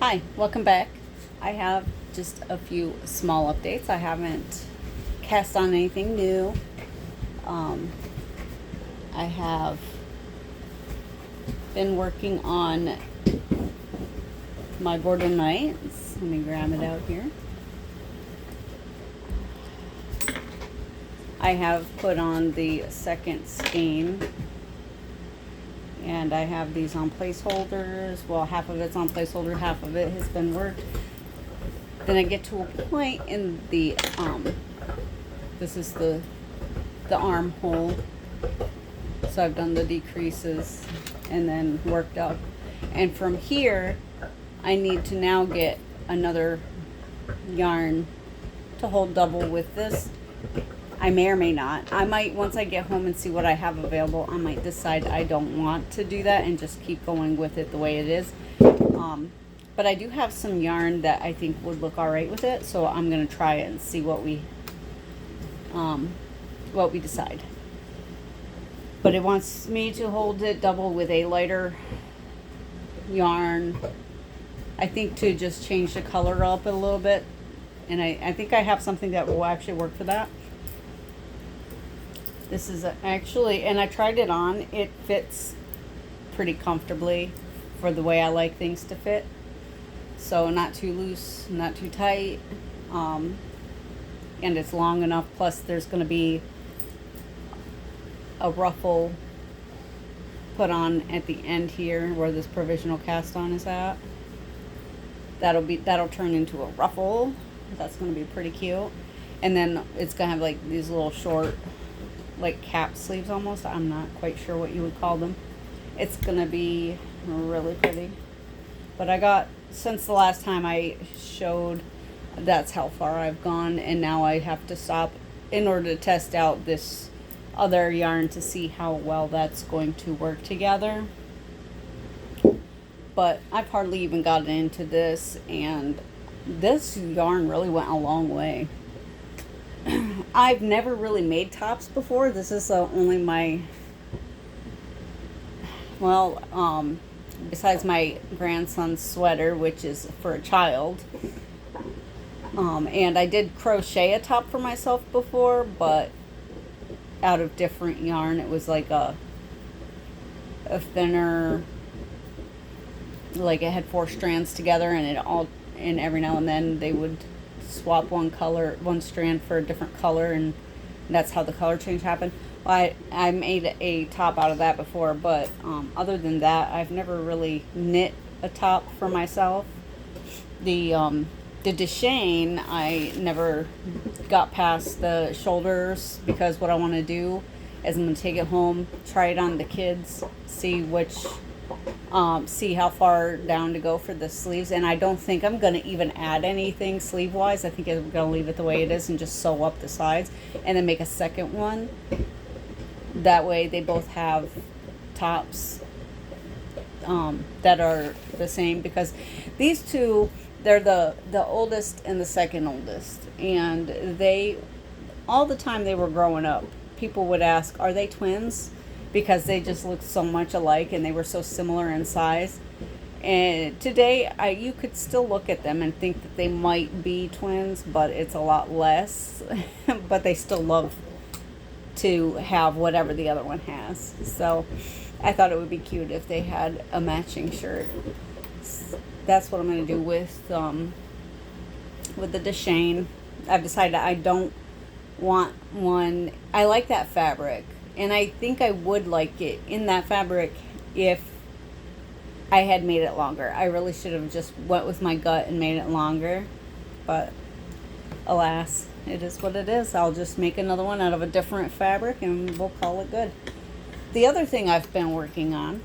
Hi, welcome back. I have just a few small updates. I haven't cast on anything new. Um, I have been working on my border knights. Let me grab it out here. I have put on the second skein, and I have these on placeholders. Well, half of it's on placeholder, half of it has been worked. Then I get to a point in the this is the armhole. So I've done the decreases and then worked up. And from here, I need to now get another yarn to hold double with this. I may or may not. I might, once I get home and see what I have available, I might decide I don't want to do that and just keep going with it the way it is. But I do have some yarn that I think would look all right with it, so I'm going to try it and see what we decide. But it wants me to hold it double with a lighter yarn, I think, to just change the color up a little bit. And I think I have something that will actually work for that. This is actually, and I tried it on, it fits pretty comfortably for the way I like things to fit. So not too loose, not too tight, and it's long enough. Plus there's going to be a ruffle put on at the end here where this provisional cast on is at. That'll turn into a ruffle. That's going to be pretty cute. And then it's going to have like these little short, like cap sleeves almost. I'm not quite sure what you would call them. It's going to be really pretty. But I got, since the last time I showed, that's how far I've gone, and now I have to stop in order to test out this other yarn to see how well that's going to work together. But I've hardly even gotten into this, and this yarn really went a long way. I've never really made tops before. This is only my, besides my grandson's sweater, which is for a child. And I did crochet a top for myself before, but out of different yarn. It was like a thinner, like it had 4 strands together, and every now and then they would swap one strand for a different color, and that's how the color change happened. Well, I made a top out of that before, but other than that, I've never really knit a top for myself. The Deshane, I never got past the shoulders, because what I want to do is I'm going to take it home, try it on the kids, see how far down to go for the sleeves. And I don't think I'm going to even add anything sleeve wise. I think I'm going to leave it the way it is and just sew up the sides and then make a second one. That way they both have tops that are the same, because these two, they're the oldest and the second oldest, and they, all the time they were growing up, people would ask, are they twins? Because they just looked so much alike and they were so similar in size. And today you could still look at them and think that they might be twins, but it's a lot less. But they still love to have whatever the other one has. So I thought it would be cute if they had a matching shirt. That's what I'm going to do with the Deshane. I've decided I don't want one. I like that fabric, and I think I would like it in that fabric if I had made it longer. I really should have just went with my gut and made it longer, but alas, it is what it is. I'll just make another one out of a different fabric and we'll call it good. The other thing I've been working on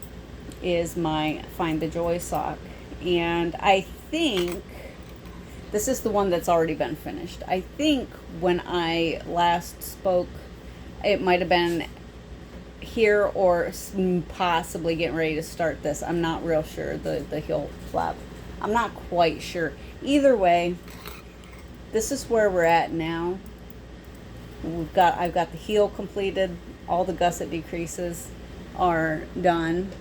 is my Find the Joy sock. And I think this is the one that's already been finished. I think when I last spoke, it might have been here or possibly getting ready to start this. I'm not real sure. The heel flap, I'm not quite sure. Either way, this is where we're at now. I've got the heel completed. All the gusset decreases are done,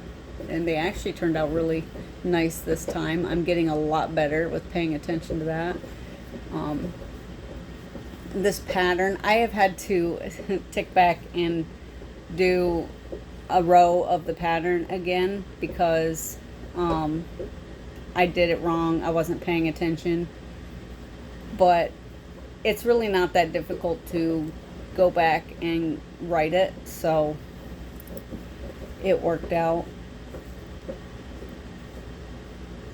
and they actually turned out really nice this time. I'm getting a lot better with paying attention to that. This pattern, I have had to tick back and do a row of the pattern again because I did it wrong. I wasn't paying attention. But it's really not that difficult to go back and write it, so it worked out.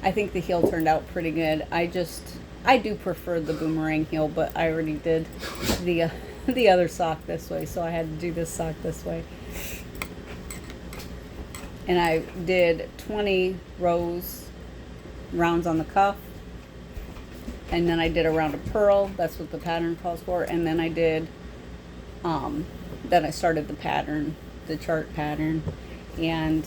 I think the heel turned out pretty good. I do prefer the boomerang heel, but I already did the the other sock this way, so I had to do this sock this way. And I did 20 rounds on the cuff, and then I did a round of purl. That's what the pattern calls for. And then I did then I started the pattern, the chart pattern, and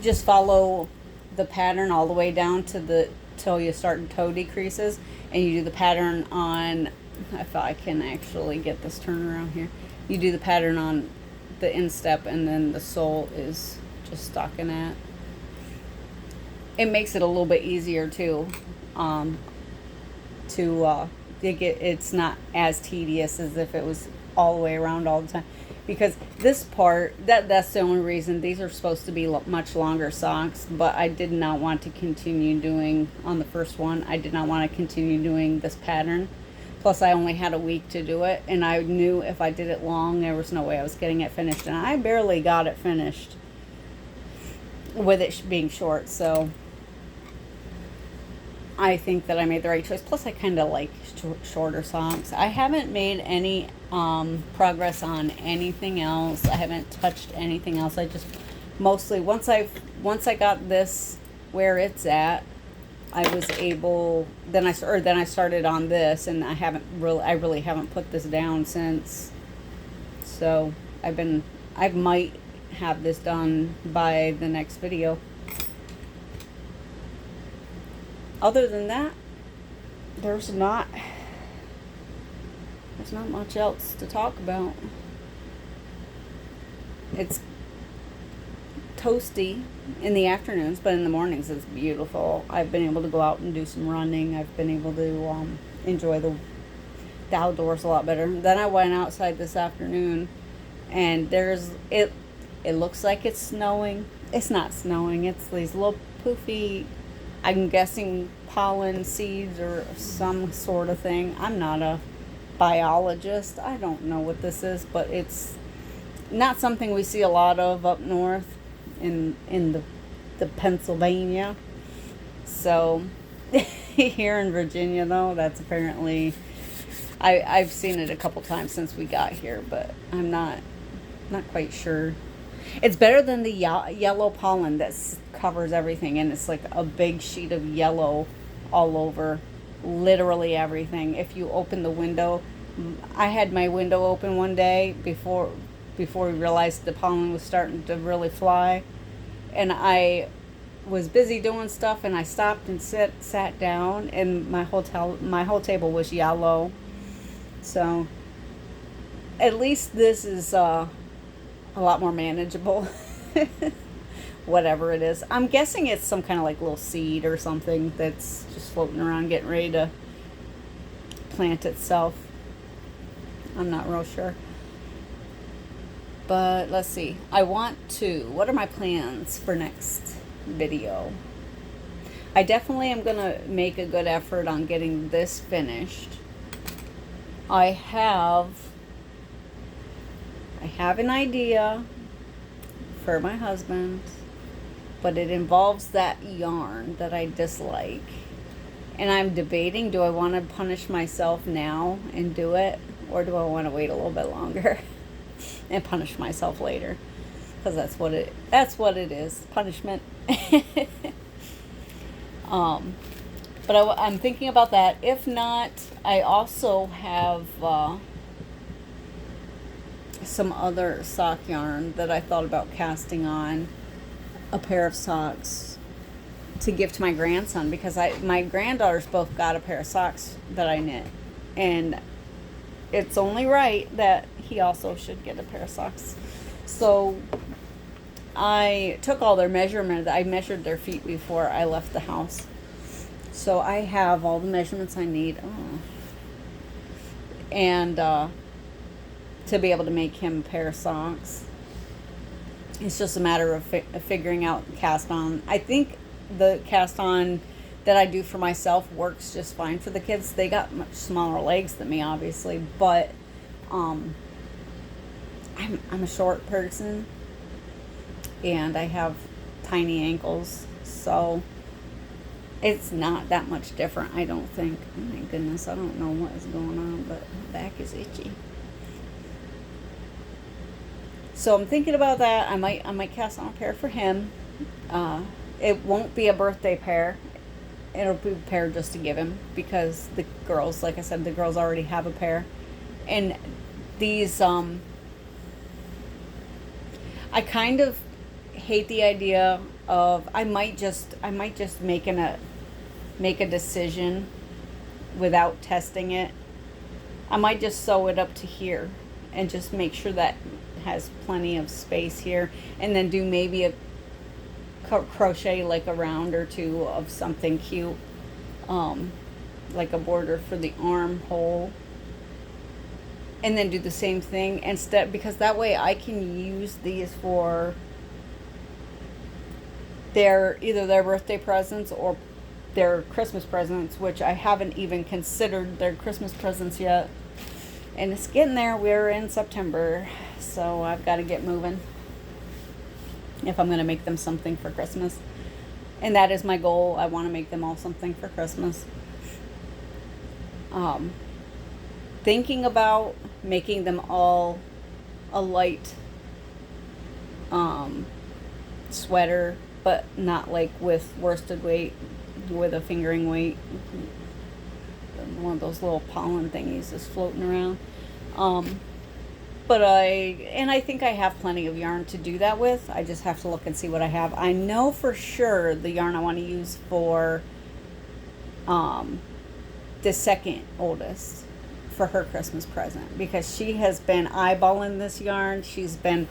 just follow the pattern all the way down to till you start toe decreases, and you do the pattern on, if I can actually get this turn around here, you do the pattern on the instep, and then the sole is just stockinette. It makes it a little bit easier too, it's not as tedious as if it was all the way around all the time, because this part, that's the only reason. These are supposed to be much longer socks, but I did not want to continue doing, on the first one, I did not want to continue doing this pattern. Plus I only had a week to do it, and I knew if I did it long, there was no way I was getting it finished, and I barely got it finished with it being short. So I think that I made the right choice. Plus, I kind of like shorter socks. I haven't made any progress on anything else. I haven't touched anything else. I just mostly, once I got this where it's at, I was able. Then I started on this, and I really haven't put this down since. So I might have this done by the next video. Other than that, there's not much else to talk about. It's toasty in the afternoons, but in the mornings it's beautiful. I've been able to go out and do some running. I've been able to enjoy the outdoors a lot better. Then I went outside this afternoon, and it looks like it's snowing. It's not snowing. It's these little poofy, I'm guessing pollen seeds or some sort of thing. I'm not a biologist. I don't know what this is, but it's not something we see a lot of up north in the Pennsylvania. So here in Virginia, though, that's apparently, I've seen it a couple times since we got here, but I'm not quite sure. It's better than the yellow pollen that covers everything, and it's like a big sheet of yellow all over literally everything. If you open the window, I had my window open one day before we realized the pollen was starting to really fly, and I was busy doing stuff, and I stopped and sat down, and my whole table was yellow. So at least this is a lot more manageable. Whatever it is, I'm guessing it's some kind of like little seed or something that's just floating around getting ready to plant itself. I'm not real sure, but let's see. What are my plans for next video? I definitely am gonna make a good effort on getting this finished. I have an idea for my husband, but it involves that yarn that I dislike. And I'm debating, do I want to punish myself now and do it, or do I want to wait a little bit longer and punish myself later? Because that's what it is, punishment. But I'm thinking about that. If not, I also have some other sock yarn that I thought about casting on a pair of socks to give to my grandson, because my granddaughters both got a pair of socks that I knit, and it's only right that he also should get a pair of socks. So I took all their measurements. I measured their feet before I left the house. So I have all the measurements I need. Oh. And to be able to make him a pair of socks. It's just a matter of figuring out cast on. I think the cast on that I do for myself works just fine for the kids. They got much smaller legs than me, obviously, but I'm a short person and I have tiny ankles, so it's not that much different, I don't think. Oh my goodness, I don't know what is going on, but my back is itchy. So I'm thinking about that. I might cast on a pair for him. It won't be a birthday pair. It'll be a pair just to give him, because the girls, like I said, the girls already have a pair. And these, I kind of hate the idea of, I might just make a decision without testing it. I might just sew it up to here and just make sure that has plenty of space here, and then do maybe a crochet like a round or two of something cute, like a border for the armhole, and then do the same thing instead, because that way I can use these for either their birthday presents or their Christmas presents, which I haven't even considered their Christmas presents yet. And it's getting there. We're in September, so I've got to get moving if I'm going to make them something for Christmas. And that is my goal. I want to make them all something for Christmas. Thinking about making them all a light sweater, but not like with worsted weight, with a fingering weight. One of those little pollen thingies just floating around. But I think I have plenty of yarn to do that with. I just have to look and see what I have. I know for sure the yarn I want to use for the second oldest for her Christmas present, because she has been eyeballing this yarn. She's been,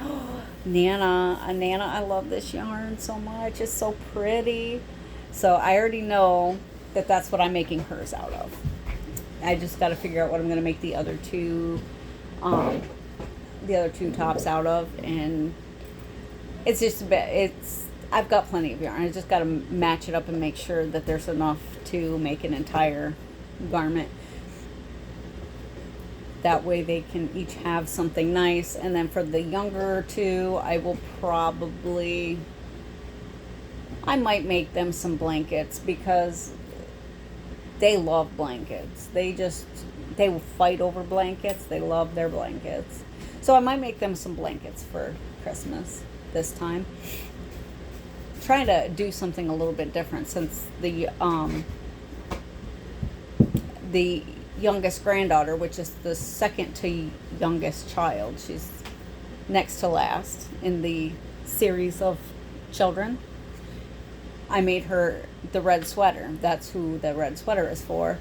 Nana, I love this yarn so much. It's so pretty. So I already know that that's what I'm making hers out of. I just got to figure out what I'm going to make the other two tops out of, and it's just a bit, I've got plenty of yarn. I just got to match it up and make sure that there's enough to make an entire garment. That way they can each have something nice. And then for the younger two, I might make them some blankets, because they love blankets. They will fight over blankets. They love their blankets. So I might make them some blankets for Christmas this time. Trying to do something a little bit different, since the youngest granddaughter, which is the second to youngest child, she's next to last in the series of children, I made her the red sweater. That's who the red sweater is for.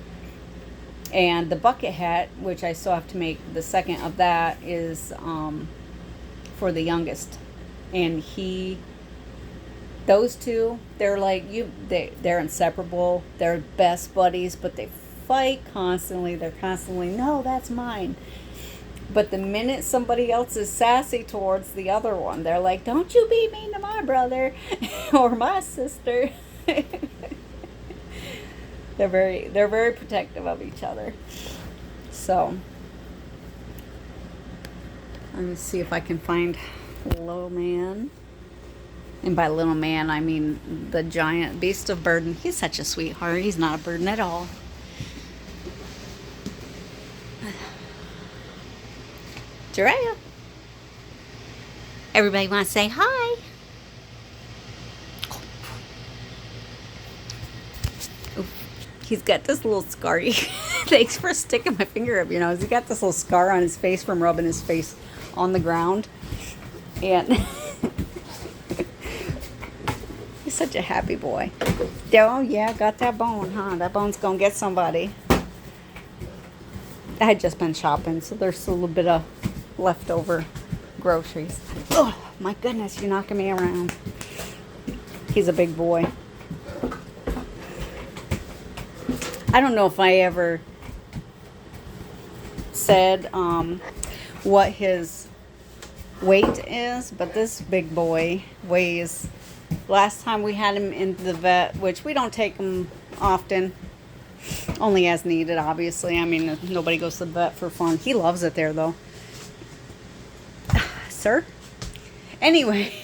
And the bucket hat, which I still have to make the second of that, is for the youngest. And those two, they're like, they're inseparable. They're best buddies, but they fight constantly. They're constantly, no, that's mine. But the minute somebody else is sassy towards the other one, they're like, don't you be mean to my brother or my sister. They're very protective of each other. So let me see if I can find Little Man. And by little man, I mean the giant beast of burden. He's such a sweetheart. He's not a burden at all. Jiraiya. Everybody wants to say hi. He's got this little scar. Thanks for sticking my finger up your nose. He got this little scar on his face from rubbing his face on the ground. And he's such a happy boy. Oh, yeah, got that bone, huh? That bone's going to get somebody. I had just been shopping, so there's a little bit of leftover groceries. Oh, my goodness, you're knocking me around. He's a big boy. I don't know if I ever said what his weight is, but this big boy weighs, last time we had him in the vet, which we don't take him often, only as needed, obviously. I mean, nobody goes to the vet for fun. He loves it there, though. Sir? Anyway,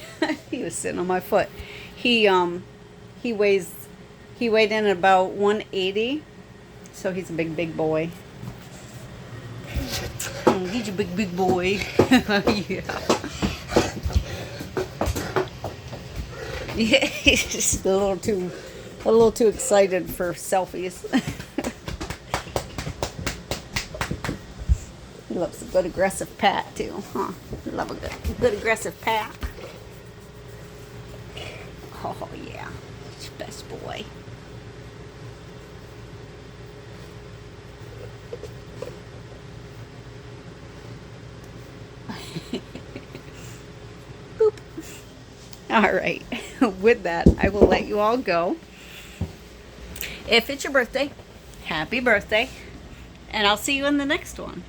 he was sitting on my foot. He weighed in at about 180, so he's a big boy. He's a big boy. Yeah. Yeah, he's just a little too excited for selfies. He loves a good aggressive pat too, huh? Love a good aggressive pat. Oh yeah, he's your best boy. Boop. All right. With that, I will let you all go. If it's your birthday, happy birthday. And I'll see you in the next one.